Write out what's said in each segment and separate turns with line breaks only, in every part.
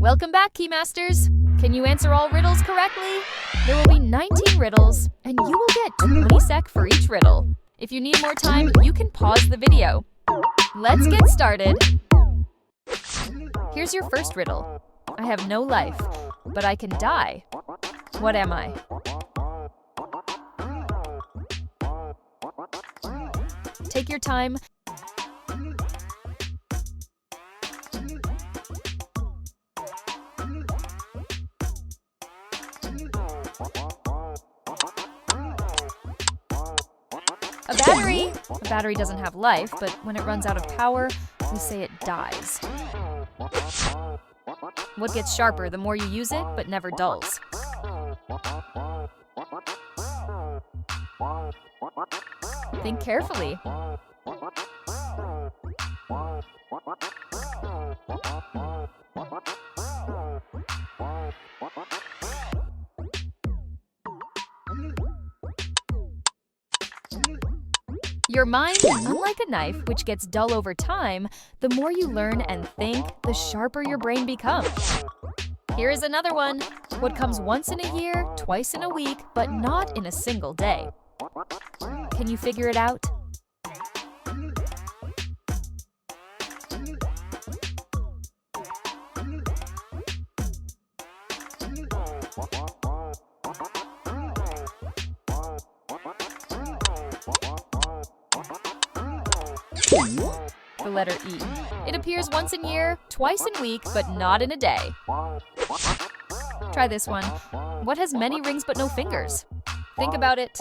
Welcome back, Keymasters! Can you answer all riddles correctly? There will be 19 riddles, and you will get 20 sec for each riddle. If you need more time, you can pause the video. Let's get started! Here's your first riddle. I have no life, but I can die. What am I? Take your time. A battery! A battery doesn't have life, but when it runs out of power, we say it dies. What gets sharper the more you use it, but never dulls? Think carefully. Your mind, unlike a knife, which gets dull over time, the more you learn and think, the sharper your brain becomes. Here is another one. What comes once in a year, twice in a week, but not in a single day? Can you figure it out? The letter E. It appears once in a year, twice in a week, but not in a day. Try this one. What has many rings but no fingers? Think about it.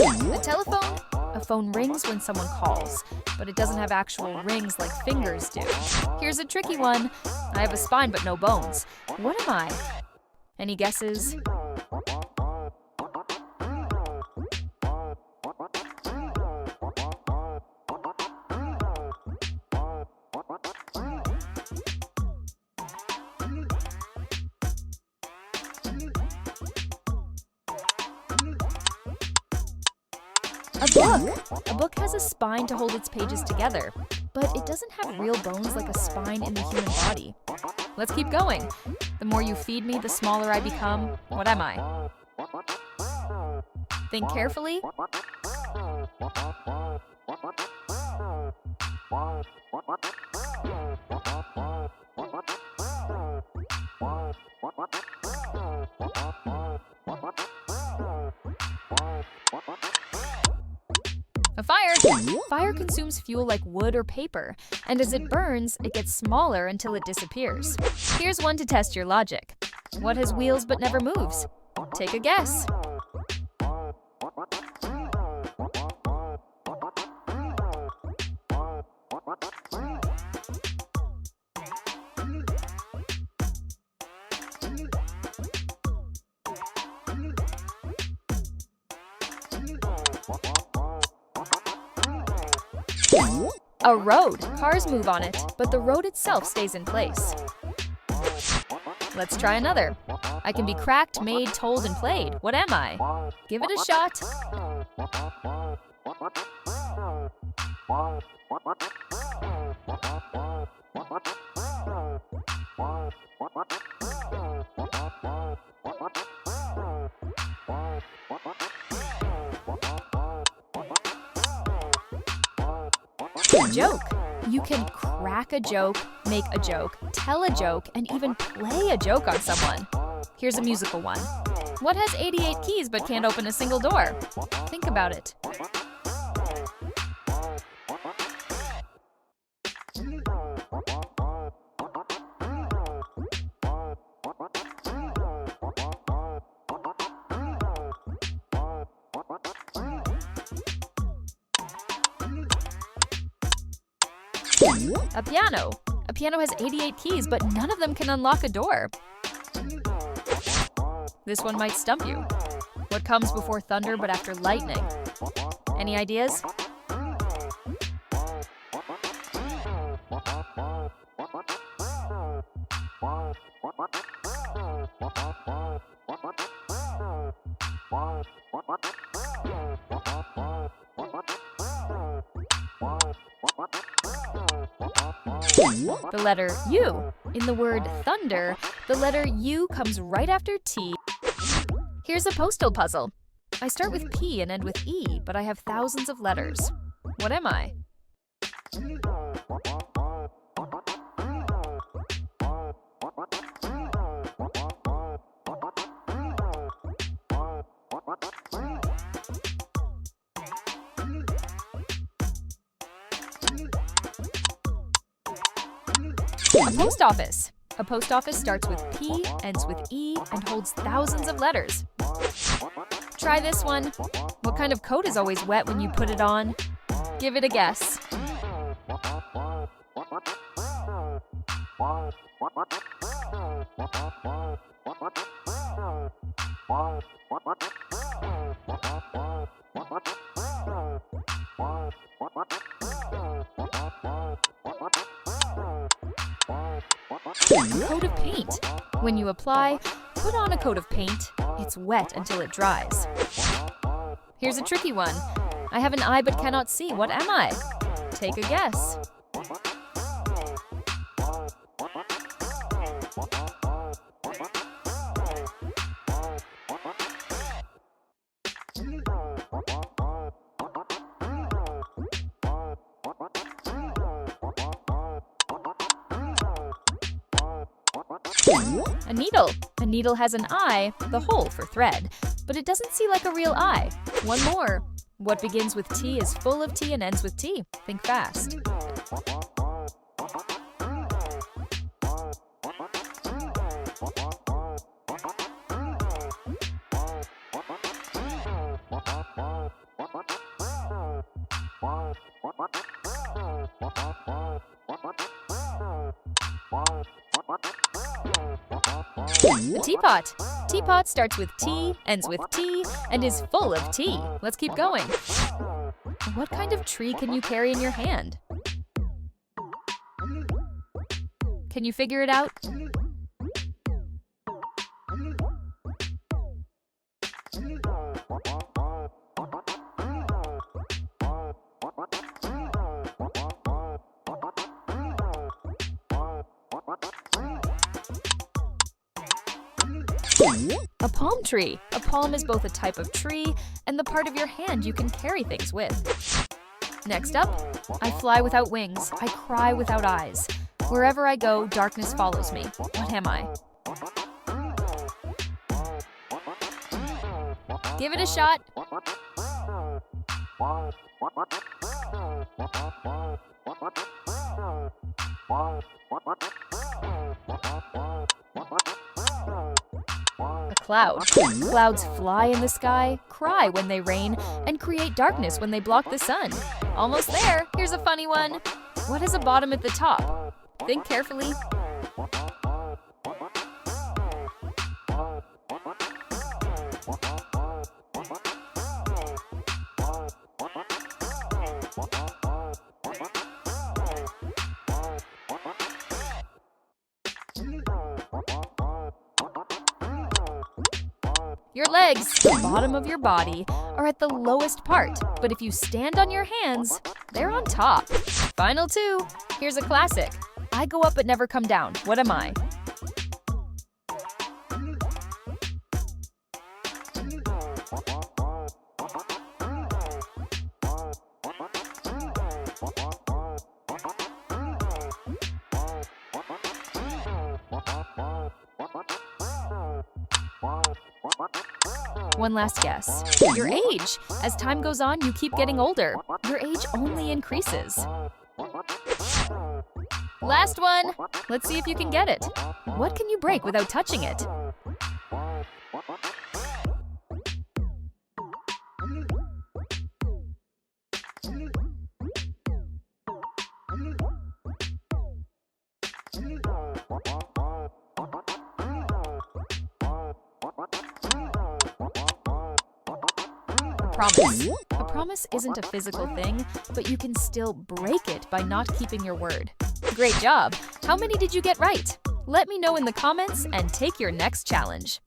A telephone? A phone rings when someone calls, but it doesn't have actual rings like fingers do. Here's a tricky one. I have a spine but no bones. What am I? Any guesses? A book! A book has a spine to hold its pages together, but it doesn't have real bones like a spine in the human body. Let's keep going. The more you feed me, the smaller I become. What am I? Think carefully. A fire! Fire consumes fuel like wood or paper, and as it burns, it gets smaller until it disappears. Here's one to test your logic. What has wheels but never moves? Take a guess. A road. Cars move on it, but the road itself stays in place. Let's try another. I can be cracked, made, told, and played. What am I? Give it a shot. A joke. You can crack a joke, make a joke, tell a joke, and even play a joke on someone. Here's a musical one. What has 88 keys but can't open a single door? Think about it. A piano. A piano has 88 keys, but none of them can unlock a door. This one might stump you. What comes before thunder but after lightning? Any ideas? The letter U. In the word thunder, the letter U comes right after T. Here's a postal puzzle. I start with P and end with E, but I have thousands of letters. What am I? A post office. A post office starts with P, ends with E, and holds thousands of letters. Try this one. What kind of coat is always wet when you put it on? Give it a guess. A coat of paint. When you apply, put on a coat of paint. It's wet until it dries. Here's a tricky one. I have an eye but cannot see. What am I? Take a guess. A needle. A needle has an eye, the hole for thread, but it doesn't see like a real eye. One more. What begins with T is full of T and ends with T. Think fast. A teapot. Teapot starts with T, ends with T, and is full of tea. Let's keep going. What kind of tree can you carry in your hand? Can you figure it out? A palm tree. A palm is both a type of tree and the part of your hand you can carry things with. Next up, I fly without wings. I cry without eyes. Wherever I go, darkness follows me. What am I? Give it a shot. A cloud. Clouds fly in the sky, cry when they rain, and create darkness when they block the sun. Almost there. Here's a funny one. What has a bottom at the top? Think carefully. Your legs, the bottom of your body, are at the lowest part, but if you stand on your hands, they're on top. Final two. Here's a classic. I go up but never come down. What am I? One last guess. Your age. As time goes on, you keep getting older. Your age only increases. Last one. Let's see if you can get it. What can you break without touching it? Promise. A promise isn't a physical thing, but you can still break it by not keeping your word. Great job! How many did you get right? Let me know in the comments and take your next challenge.